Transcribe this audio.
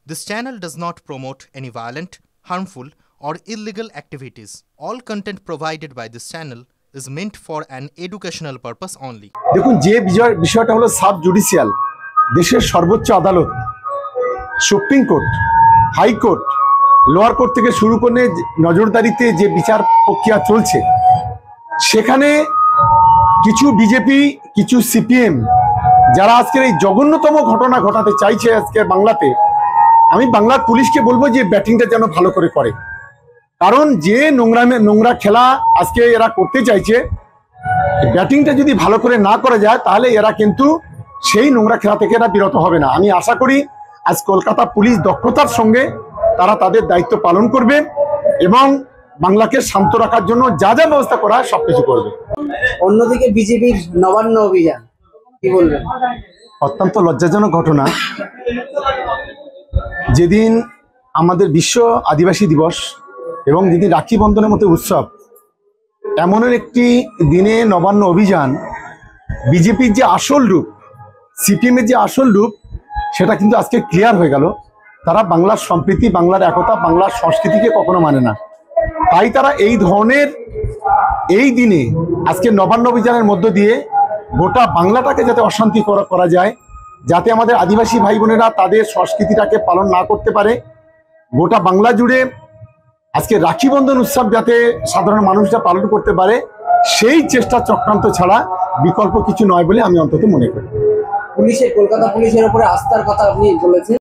This channel does not promote any violent, harmful, or illegal activities. All content provided by this channel is meant for an educational purpose only. দেখুন যে বিষয়টা হলো sub judicial, দেশের সর্বোচ্চ আদালত, supreme court, high court, lower court থেকে শুরু করে নজরদারিতে যে বিচার প্রক্রিয়া চলছে, সেখানে কিছু বিজেপি, কিছু সিপিএম যারা আজকের এই জঘন্যতম ঘটনা ঘটাতে চাইছে আজকে বাংলাতে, আমি বাংলার পুলিশকে বলবো যে ব্যাটিংটা যেন ভালো করে করে। কারণ যে নোংরা খেলা আজকে এরা করতে চাইছে, ব্যাটিংটা যদি ভালো করে না করা যায় তাহলে এরা কিন্তু সেই নোংরা খেলা থেকে এরা বিরত হবে না। আমি আশা করি আজ কলকাতা পুলিশ দক্ষতার সঙ্গে তারা তাদের দায়িত্ব পালন করবে এবং বাংলাকে শান্ত রাখার জন্য যা যা ব্যবস্থা করা হয় সবকিছু করবে। অন্যদিকে বিজেপির নবান্ন অভিযান, কি বলবেন? অত্যন্ত লজ্জাজনক ঘটনা। যেদিন আমাদের বিশ্ব আদিবাসী দিবস এবং যেদিন রাখি বন্ধনের মতো উৎসব, এমন একটি দিনে নবান্ন অভিযান, বিজেপির যে আসল রূপ, সিপিএমের যে আসল রূপ, সেটা কিন্তু আজকে ক্লিয়ার হয়ে গেল। তারা বাংলার সম্প্রীতি, বাংলার একতা, বাংলার সংস্কৃতিকে কখনো মানে না। তাই তারা এই ধরনের এই দিনে আজকে নবান্ন অভিযানের মধ্য দিয়ে গোটা বাংলাটাকে যাতে অশান্তি করা যায়, যাতে আমাদের আদিবাসী ভাই বোনেরা তাদের সংস্কৃতিটাকে পালন না করতে পারে, গোটা বাংলা জুড়ে আজকে রাখি বন্ধন উৎসব যাতে সাধারণ মানুষরা পালন করতে পারে, সেই চেষ্টা চক্রান্ত ছাড়া বিকল্প কিছু নয় বলে আমি অন্তত মনে করি। কলকাতা পুলিশের উপরে আস্থার কথা আপনি বলেছেন।